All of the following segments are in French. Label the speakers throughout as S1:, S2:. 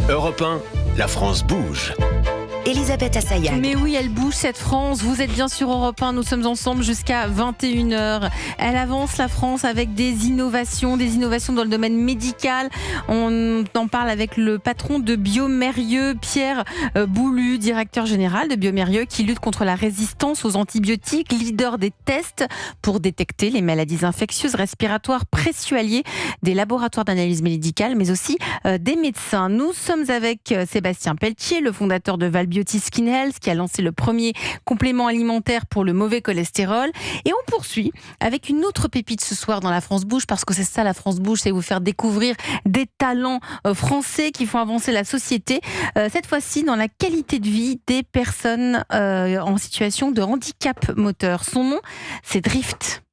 S1: Europe 1, la France bouge.
S2: Elisabeth Assayag.
S3: Mais oui, elle bouge cette France. Vous êtes bien sur Europe 1. Nous sommes ensemble jusqu'à 21h. Elle avance la France avec des innovations dans le domaine médical. On en parle avec le patron de Biomérieux, Pierre Boulu, directeur général de Biomérieux, qui lutte contre la résistance aux antibiotiques, leader des tests pour détecter les maladies infectieuses respiratoires précieux des laboratoires d'analyse médicale, mais aussi des médecins. Nous sommes avec Sébastien Pelletier, le fondateur de Valbiotis Skin Health, qui a lancé le premier complément alimentaire pour le mauvais cholestérol. Et on poursuit avec une autre pépite ce soir dans la France Bouge, parce que c'est ça la France Bouge, c'est vous faire découvrir des talents français qui font avancer la société. Cette fois-ci dans la qualité de vie des personnes en situation de handicap moteur. Son nom, c'est Drift.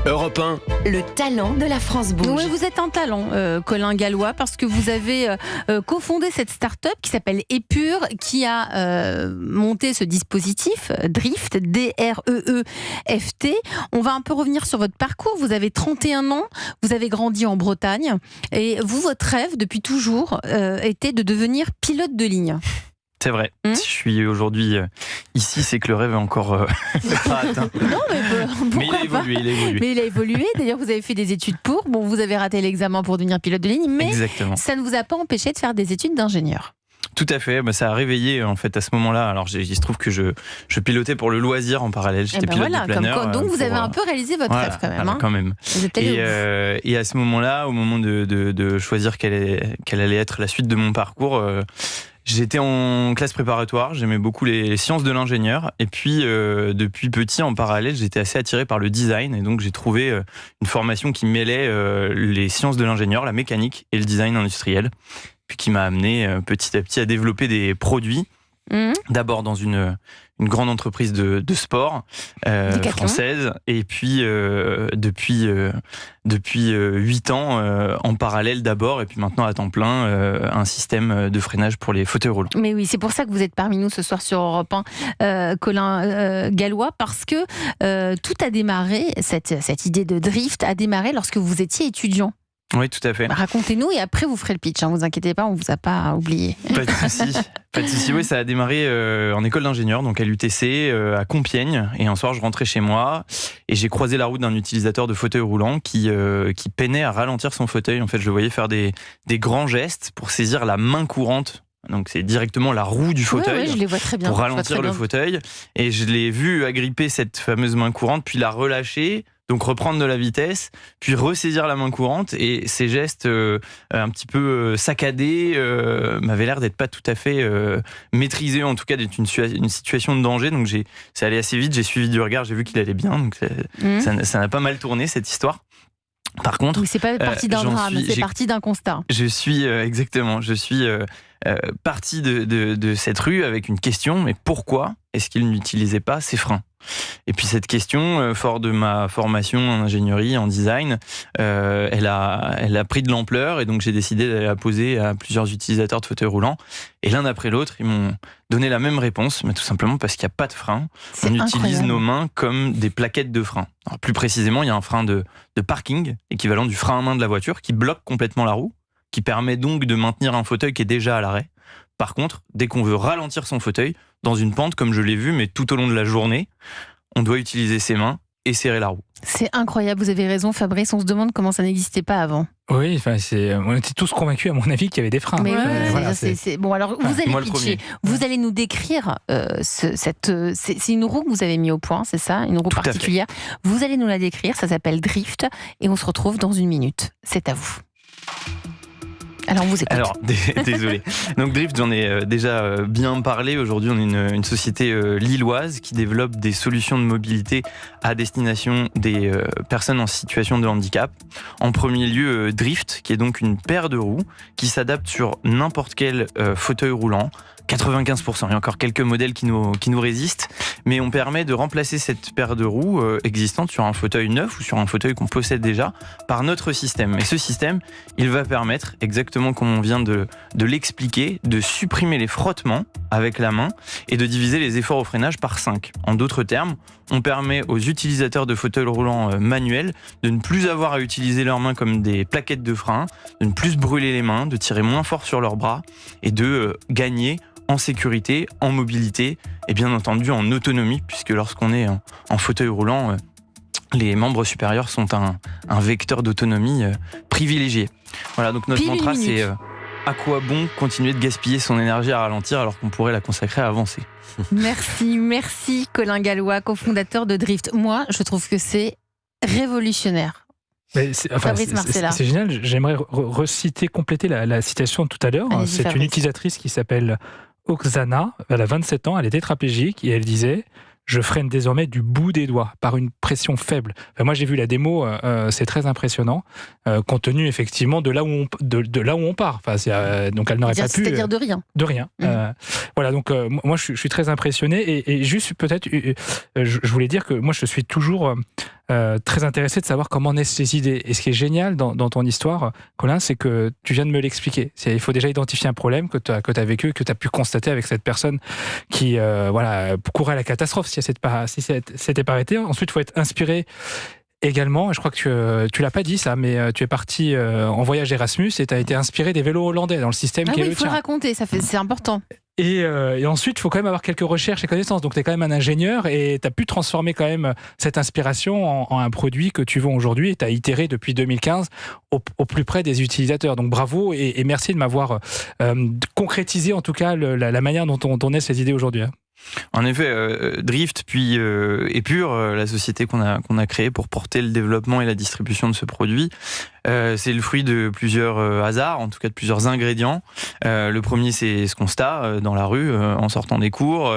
S1: Europe 1.
S2: Le talent de la France bouge.
S3: Oui, vous êtes un talent, Colin Gallois, parce que vous avez cofondé cette start-up qui s'appelle Epure, qui a monté ce dispositif, Drift, D-R-E-E-F-T. On va un peu revenir sur votre parcours. Vous avez 31 ans, vous avez grandi en Bretagne, et vous, votre rêve, depuis toujours, était de devenir pilote de ligne.
S4: C'est vrai. Si je suis aujourd'hui ici, c'est que le rêve est encore pas atteint.
S3: Non, mais
S4: il a évolué.
S3: Mais il a évolué. D'ailleurs, vous avez fait des études pour. Bon, vous avez raté l'examen pour devenir pilote de ligne, mais
S4: Exactement.
S3: Ça ne vous a pas empêché de faire des études d'ingénieur.
S4: Tout à fait. Ça a réveillé en fait à ce moment-là. Alors, il se trouve que je pilotais pour le loisir en parallèle. J'étais pilote de planeur.
S3: Donc, vous avez un peu réalisé votre rêve quand même.
S4: Quand même. Et à ce moment-là, au moment de choisir quelle allait être la suite de mon parcours, j'étais en classe préparatoire, j'aimais beaucoup les sciences de l'ingénieur, et puis depuis petit en parallèle j'étais assez attiré par le design, et donc j'ai trouvé une formation qui mêlait les sciences de l'ingénieur, la mécanique et le design industriel, puis qui m'a amené petit à petit à développer des produits. D'abord dans une grande entreprise de sport française, et puis depuis 8 ans en parallèle d'abord, et puis maintenant à temps plein un système de freinage pour les fauteuils roulants.
S3: Mais oui, c'est pour ça que vous êtes parmi nous ce soir sur Europe 1, Colin Gallois, parce que tout a démarré, cette idée de Drift a démarré lorsque vous étiez étudiant.
S4: Oui, tout à fait.
S3: Racontez-nous et après vous ferez le pitch, vous inquiétez pas, on vous a pas oublié.
S4: Pas de souci. Oui, ça a démarré en école d'ingénieur, donc à l'UTC, à Compiègne. Et un soir, je rentrais chez moi et j'ai croisé la route d'un utilisateur de fauteuil roulant qui peinait à ralentir son fauteuil. En fait, je le voyais faire des grands gestes pour saisir la main courante. Donc c'est directement la roue du fauteuil,
S3: je les vois très bien,
S4: pour ralentir le fauteuil. Et je l'ai vu agripper cette fameuse main courante, puis la relâcher, donc reprendre de la vitesse, puis ressaisir la main courante. Et ces gestes un petit peu saccadés m'avaient l'air d'être pas tout à fait maîtrisés, en tout cas d'être une situation de danger. Donc c'est allé assez vite, j'ai suivi du regard, j'ai vu qu'il allait bien. Donc ça n'a pas mal tourné cette histoire. Par contre,
S3: c'est pas parti d'un drame, c'est parti d'un constat.
S4: Je suis parti de cette rue avec une question, mais pourquoi est-ce qu'il n'utilisait pas ses freins ? Et puis cette question, fort de ma formation en ingénierie, en design, elle a pris de l'ampleur, et donc j'ai décidé d'aller la poser à plusieurs utilisateurs de fauteuils roulants. Et l'un après l'autre, ils m'ont donné la même réponse, mais tout simplement parce qu'il n'y a pas de frein. On utilise nos mains comme des plaquettes de frein. Alors, plus précisément, il y a un frein de parking, équivalent du frein à main de la voiture, qui bloque complètement la roue, qui permet donc de maintenir un fauteuil qui est déjà à l'arrêt. Par contre, dès qu'on veut ralentir son fauteuil, dans une pente, comme je l'ai vu, mais tout au long de la journée, on doit utiliser ses mains et serrer la roue.
S3: C'est incroyable, vous avez raison Fabrice, on se demande comment ça n'existait pas avant.
S5: Oui, on était tous convacus à mon avis qu'il y avait des freins.
S3: Mais c'est... Bon, alors vous allez pitcher, vous allez nous décrire c'est une roue que vous avez mis au point, c'est ça, une roue tout particulière. Vous allez nous la décrire, ça s'appelle Drift, et on se retrouve dans 1 minute. C'est à vous. Alors, on vous écoute.
S4: Alors, désolé. Donc, Drift, j'en ai déjà bien parlé. Aujourd'hui, on est une société lilloise qui développe des solutions de mobilité à destination des personnes en situation de handicap. En premier lieu, Drift, qui est donc une paire de roues qui s'adapte sur n'importe quel fauteuil roulant, 95%. Il y a encore quelques modèles qui nous résistent, mais on permet de remplacer cette paire de roues existante sur un fauteuil neuf ou sur un fauteuil qu'on possède déjà par notre système. Et ce système, il va permettre, exactement comme on vient de l'expliquer, de supprimer les frottements avec la main et de diviser les efforts au freinage par 5. En d'autres termes, on permet aux utilisateurs de fauteuils roulants manuels de ne plus avoir à utiliser leurs mains comme des plaquettes de frein, de ne plus se brûler les mains, de tirer moins fort sur leurs bras et de gagner en sécurité, en mobilité et bien entendu en autonomie, puisque lorsqu'on est en fauteuil roulant, les membres supérieurs sont un vecteur d'autonomie privilégié. Voilà, donc notre mantra c'est à quoi bon continuer de gaspiller son énergie à ralentir alors qu'on pourrait la consacrer à avancer.
S3: Merci Colin Gallois, cofondateur de Drift. Moi, je trouve que c'est révolutionnaire.
S5: Fabrice Marcella. C'est génial, j'aimerais compléter la citation de tout à l'heure. C'est une utilisatrice qui s'appelle Oksana, elle a 27 ans, elle est tétraplégique et elle disait « Je freine désormais du bout des doigts, par une pression faible ». Moi j'ai vu la démo, c'est très impressionnant, compte tenu effectivement de là où on part. Donc elle n'aurait pas pu...
S3: C'est-à-dire de rien.
S5: De rien. Voilà, donc moi je suis très impressionné et juste peut-être, je voulais dire que moi je suis toujours... très intéressé de savoir comment naissent ces idées. Et ce qui est génial dans ton histoire, Colin, c'est que tu viens de me l'expliquer. Il faut déjà identifier un problème que tu as vécu, que tu as pu constater avec cette personne qui courait à la catastrophe si elle s'était pas arrêtée. Ensuite, il faut être inspiré également, je crois que tu l'as pas dit ça, mais tu es parti en voyage Erasmus et tu as été inspiré des vélos hollandais dans le système qui est le tien.
S3: Il faut le raconter, c'est important.
S5: Et ensuite, il faut quand même avoir quelques recherches et connaissances. Donc, tu es quand même un ingénieur et tu as pu transformer quand même cette inspiration en un produit que tu vends aujourd'hui et tu as itéré depuis 2015 au plus près des utilisateurs. Donc, bravo et merci de m'avoir concrétisé en tout cas la manière dont on naît ces idées aujourd'hui.
S4: En effet, Drift puis Epure, la société qu'on a créée pour porter le développement et la distribution de ce produit, c'est le fruit de plusieurs hasards, en tout cas de plusieurs ingrédients. Le premier, c'est ce constat dans la rue en sortant des cours.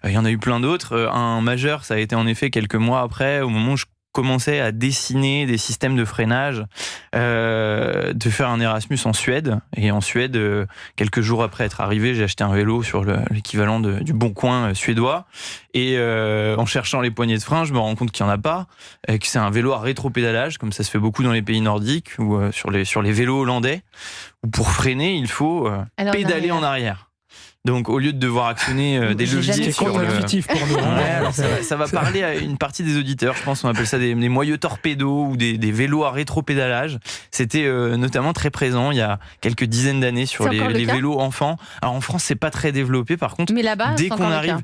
S4: Il y en a eu plein d'autres. Un majeur, ça a été en effet quelques mois après, au moment où je commençais à dessiner des systèmes de freinage, de faire un Erasmus en Suède. Et en Suède, quelques jours après être arrivé, j'ai acheté un vélo sur l'équivalent du Bon Coin suédois. Et en cherchant les poignées de frein, je me rends compte qu'il n'y en a pas, et que c'est un vélo à rétropédalage, comme ça se fait beaucoup dans les pays nordiques, ou sur les vélos hollandais, où pour freiner, il faut pédaler en arrière. Donc, au lieu de devoir actionner des leviers sur
S5: contre-intuitif pour nous.
S4: Ça va parler à une partie des auditeurs. Je pense qu'on appelle ça des moyeux torpédos ou des vélos à rétropédalage. C'était notamment très présent il y a quelques dizaines d'années sur les vélos enfants. Alors, en France, c'est pas très développé. Par contre,
S3: mais là-bas,
S4: dès qu'on arrive,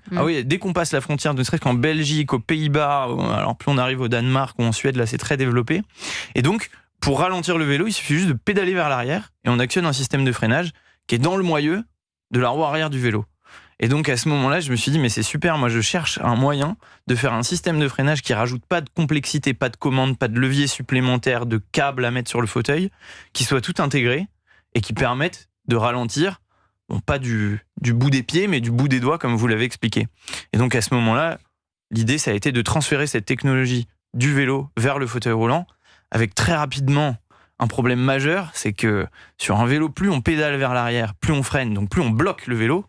S4: dès qu'on passe la frontière, ne serait-ce qu'en Belgique, aux Pays-Bas, alors plus on arrive au Danemark ou en Suède, là, c'est très développé. Et donc, pour ralentir le vélo, il suffit juste de pédaler vers l'arrière et on actionne un système de freinage qui est dans le moyeu de la roue arrière du vélo. Et donc à ce moment-là, je me suis dit mais c'est super, moi je cherche un moyen de faire un système de freinage qui rajoute pas de complexité, pas de commande, pas de levier supplémentaire, de câble à mettre sur le fauteuil, qui soit tout intégré et qui permette de ralentir, pas du bout des pieds, mais du bout des doigts comme vous l'avez expliqué. Et donc à ce moment-là, l'idée ça a été de transférer cette technologie du vélo vers le fauteuil roulant avec très rapidement un problème majeur, c'est que sur un vélo, plus on pédale vers l'arrière, plus on freine, donc plus on bloque le vélo.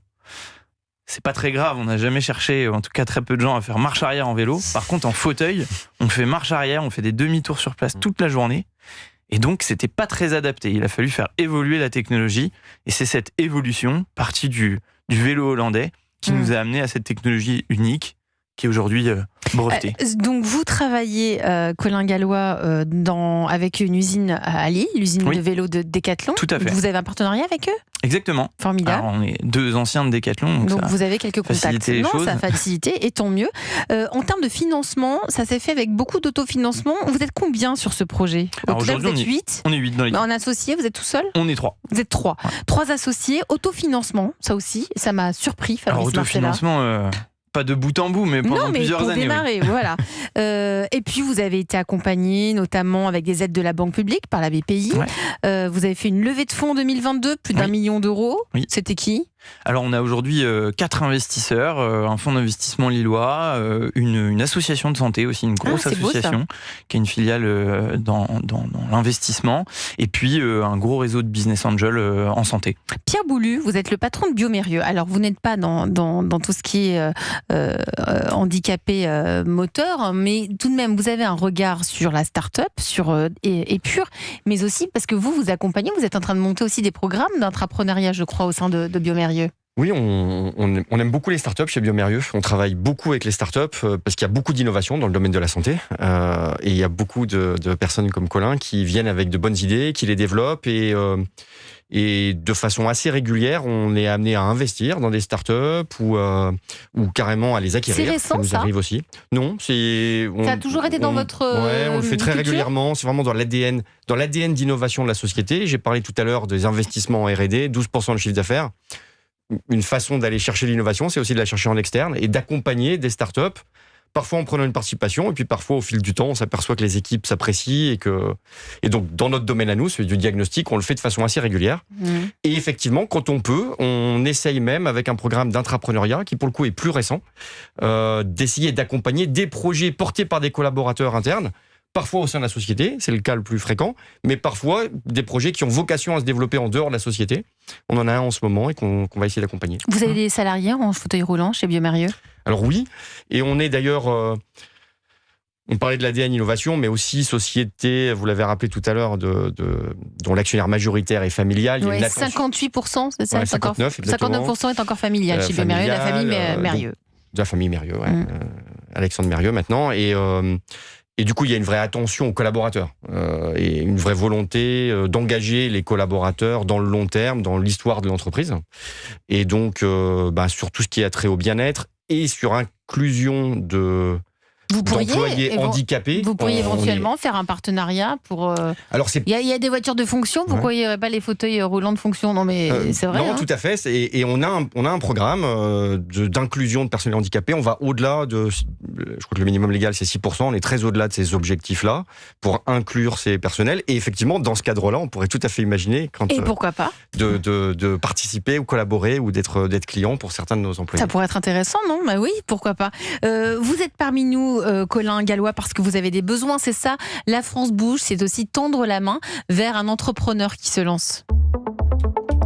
S4: C'est pas très grave, on n'a jamais cherché, en tout cas très peu de gens, à faire marche arrière en vélo. Par contre, en fauteuil, on fait marche arrière, on fait des demi-tours sur place toute la journée. Et donc, c'était pas très adapté. Il a fallu faire évoluer la technologie. Et c'est cette évolution, partie du vélo hollandais, qui nous a amené à cette technologie unique, qui est aujourd'hui brevetée.
S3: Donc vous travaillez, Colin Gallois, avec une usine à Lille, l'usine de vélo de Decathlon.
S4: Tout à fait.
S3: Vous avez un partenariat avec eux ?
S4: Exactement.
S3: Formidable.
S4: Alors, on est deux anciens de Decathlon.
S3: Donc vous avez quelques contacts. Ça a facilité, et tant mieux. En termes de financement, ça s'est fait avec beaucoup d'autofinancement. Vous êtes combien sur ce projet ?
S4: Alors
S3: vous êtes 8 ?
S4: On est 8 dans l'équipe.
S3: En associé, vous êtes tout seul ?
S4: On est 3.
S3: Vous êtes 3. 3 associés, autofinancement, ça aussi, ça m'a surpris, Fabrice Marcella.
S4: Autofinancement... pas de bout en bout, mais pendant plusieurs années.
S3: Démarrer, voilà. Et puis, vous avez été accompagné, notamment avec des aides de la Banque publique, par la BPI. Ouais. Vous avez fait une levée de fonds en 2022, plus d'1 million d'euros. Oui. C'était qui ?
S4: Alors on a aujourd'hui 4 investisseurs, un fonds d'investissement lillois, une association de santé aussi, une grosse association qui est une filiale dans l'investissement, et puis un gros réseau de business angels en santé.
S3: Pierre Boulu, vous êtes le patron de Biomérieux. Alors vous n'êtes pas dans tout ce qui est handicapé moteur, mais tout de même vous avez un regard sur la start-up, sur Épure, mais aussi parce que vous accompagnez, vous êtes en train de monter aussi des programmes d'intrapreneuriat, je crois, au sein de Biomérieux.
S6: Oui, on aime beaucoup les startups chez Biomérieux. On travaille beaucoup avec les startups parce qu'il y a beaucoup d'innovation dans le domaine de la santé. Et il y a beaucoup de personnes comme Colin qui viennent avec de bonnes idées, qui les développent et de façon assez régulière, on est amené à investir dans des startups ou carrément à les acquérir.
S3: C'est récent,
S6: ça nous arrive aussi. Non,
S3: ça a toujours été dans votre
S6: Ouais, on le fait très
S3: culture
S6: régulièrement. C'est vraiment dans l'ADN d'innovation de la société. J'ai parlé tout à l'heure des investissements en R&D, 12% de chiffre d'affaires. Une façon d'aller chercher l'innovation, c'est aussi de la chercher en externe et d'accompagner des startups, parfois en prenant une participation, et puis parfois au fil du temps, on s'aperçoit que les équipes s'apprécient et donc dans notre domaine à nous, celui du diagnostic, on le fait de façon assez régulière. Et effectivement, quand on peut, on essaye même avec un programme d'intrapreneuriat qui pour le coup est plus récent, d'essayer d'accompagner des projets portés par des collaborateurs internes. Parfois au sein de la société, c'est le cas le plus fréquent, mais parfois des projets qui ont vocation à se développer en dehors de la société. On en a un en ce moment et qu'on va essayer d'accompagner.
S3: Vous avez des salariés en fauteuil roulant chez Biomérieux ?
S6: Alors oui, et on est d'ailleurs... on parlait de l'ADN innovation, mais aussi société, vous l'avez rappelé tout à l'heure, dont l'actionnaire majoritaire est familial. Il y a une
S3: 58%, c'est ça,
S6: 59%, exactement.
S3: 59% est encore familial chez Biomérieux, la famille Mérieux.
S6: De la famille Mérieux, ouais. Alexandre Mérieux maintenant. Et du coup, il y a une vraie attention aux collaborateurs et une vraie volonté d'engager les collaborateurs dans le long terme, dans l'histoire de l'entreprise. Et donc, sur tout ce qui a trait au bien-être et sur inclusion d'employés handicapés.
S3: Vous pourriez éventuellement faire un partenariat pour...
S6: Alors
S3: il y a des voitures de fonction, pourquoi il n'y aurait pas les fauteuils roulants de fonction ? Non mais c'est vrai.
S6: Non, tout à fait. Et on a un programme d'inclusion de personnes handicapées. On va au-delà de... Je crois que le minimum légal, c'est 6%. On est très au-delà de ces objectifs-là pour inclure ces personnels. Et effectivement, dans ce cadre-là, on pourrait tout à fait imaginer...
S3: Et pourquoi pas
S6: de participer ou collaborer ou d'être client pour certains de nos employés.
S3: Ça pourrait être intéressant, non ? Bah oui, pourquoi pas. Vous êtes parmi nous, Colin Gallois, parce que vous avez des besoins, c'est ça. La France bouge, c'est aussi tendre la main vers un entrepreneur qui se lance.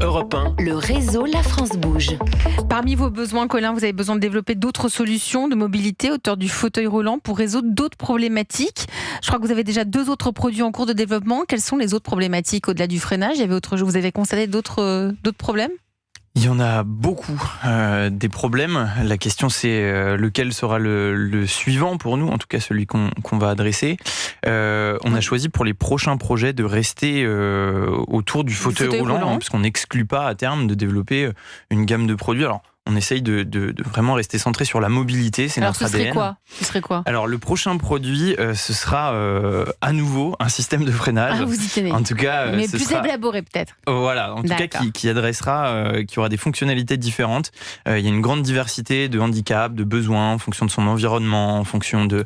S1: Europe 1.
S2: Le réseau La France bouge.
S3: Parmi vos besoins, Colin, vous avez besoin de développer d'autres solutions de mobilité autour du fauteuil roulant pour résoudre d'autres problématiques. Je crois que vous avez déjà 2 autres produits en cours de développement. Quelles sont les autres problématiques au-delà du freinage ? Vous avez constaté d'autres problèmes ?
S4: Il y en a beaucoup des problèmes. La question c'est lequel sera le suivant pour nous, en tout cas celui qu'on va adresser. On a choisi pour les prochains projets de rester autour du fauteuil roulant, parce qu'on n'exclut pas à terme de développer une gamme de produits. Alors, on essaye de vraiment rester centré sur la mobilité, c'est notre ADN.
S3: Ce serait quoi ?
S4: Alors le prochain produit, ce sera à nouveau un système de freinage.
S3: Ah, vous y tenez.
S4: En tout cas,
S3: mais plus élaboré peut-être.
S4: Voilà, en tout cas qui adressera, qui aura des fonctionnalités différentes. Il y a une grande diversité de handicaps, de besoins en fonction de son environnement, en fonction de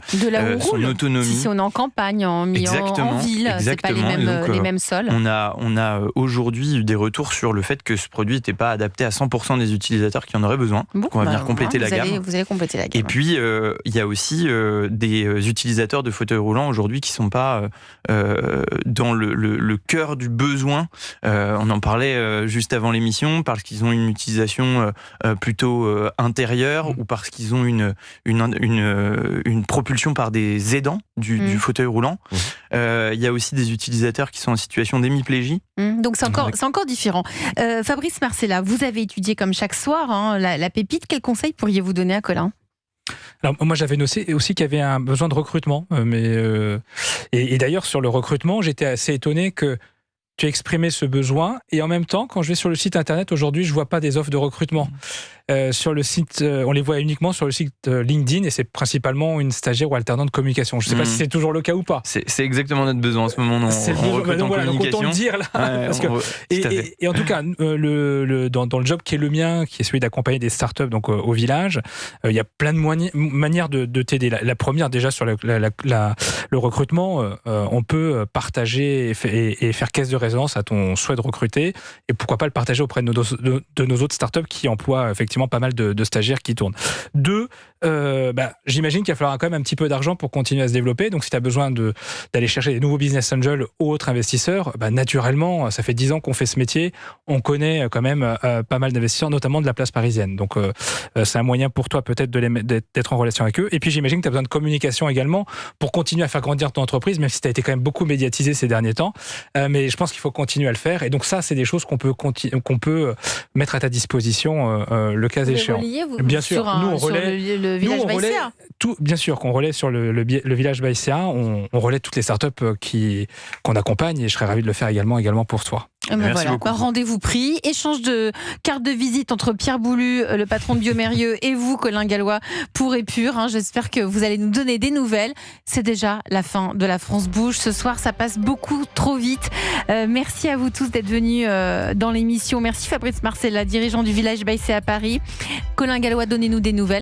S4: son autonomie.
S3: Si on est en campagne, en ville, c'est pas les mêmes sols.
S4: On a aujourd'hui eu des retours sur le fait que ce produit n'était pas adapté à 100% des utilisateurs qui en auraient besoin. Donc on va venir compléter la gamme.
S3: Vous allez compléter la gamme.
S4: Et puis il y a aussi des utilisateurs de fauteuils roulants aujourd'hui qui sont pas dans le cœur du besoin. On en parlait juste avant l'émission, parce qu'ils ont une utilisation plutôt intérieure ou parce qu'ils ont une propulsion par des aidants du fauteuil roulant. Il y a aussi des utilisateurs qui sont en situation d'hémiplégie.
S3: Donc c'est encore différent. Fabrice Marcella, vous avez étudié comme chaque soir la pépite. Quel conseil pourriez-vous donner à Colin ?
S5: Alors, moi, j'avais noté aussi qu'il y avait un besoin de recrutement. Et d'ailleurs, sur le recrutement, j'étais assez étonné que tu aies exprimé ce besoin. Et en même temps, quand je vais sur le site internet aujourd'hui, je ne vois pas des offres de recrutement. sur le site, on les voit uniquement sur le site LinkedIn et c'est principalement une stagiaire ou alternante de communication. Je ne sais pas si c'est toujours le cas ou pas.
S4: C'est exactement notre besoin en ce moment. On recrute en communication.
S5: Donc autant le dire là. Parce que, et en tout cas, dans le job qui est le mien, qui est celui d'accompagner des startups donc, au village, il y a plein de manières de t'aider. La première, déjà, sur le recrutement, on peut partager et faire caisse de résonance à ton souhait de recruter et pourquoi pas le partager auprès de nos autres startups qui emploient effectivement pas mal de stagiaires qui tournent. Deux, j'imagine qu'il va falloir quand même un petit peu d'argent pour continuer à se développer. Donc, si tu as besoin d'aller chercher des nouveaux business angels ou autres investisseurs, naturellement, ça fait 10 ans qu'on fait ce métier. On connaît quand même pas mal d'investisseurs, notamment de la place parisienne. Donc, c'est un moyen pour toi peut-être d'être en relation avec eux. Et puis, j'imagine que tu as besoin de communication également pour continuer à faire grandir ton entreprise, même si tu as été quand même beaucoup médiatisé ces derniers temps. Mais je pense qu'il faut continuer à le faire. Et donc, ça, c'est des choses qu'on peut mettre à ta disposition le cas échéant. Bien sûr, nous, on relaie
S3: le village Baïséa.
S5: Bien sûr qu'on relaie sur le village Baïséa. On relaie toutes les startups qu'on accompagne et je serais ravi de le faire également pour toi.
S3: Merci beaucoup. Rendez-vous pris, échange de carte de visite entre Pierre Boulud, le patron de Biomérieux, et vous, Colin Gallois, pour Épure. J'espère que vous allez nous donner des nouvelles. C'est déjà la fin de La France Bouge. Ce soir, ça passe beaucoup trop vite. Merci à vous tous d'être venus dans l'émission. Merci Fabrice Marcella, dirigeant du village Baïséa à Paris. Colin Gallois, donnez-nous des nouvelles.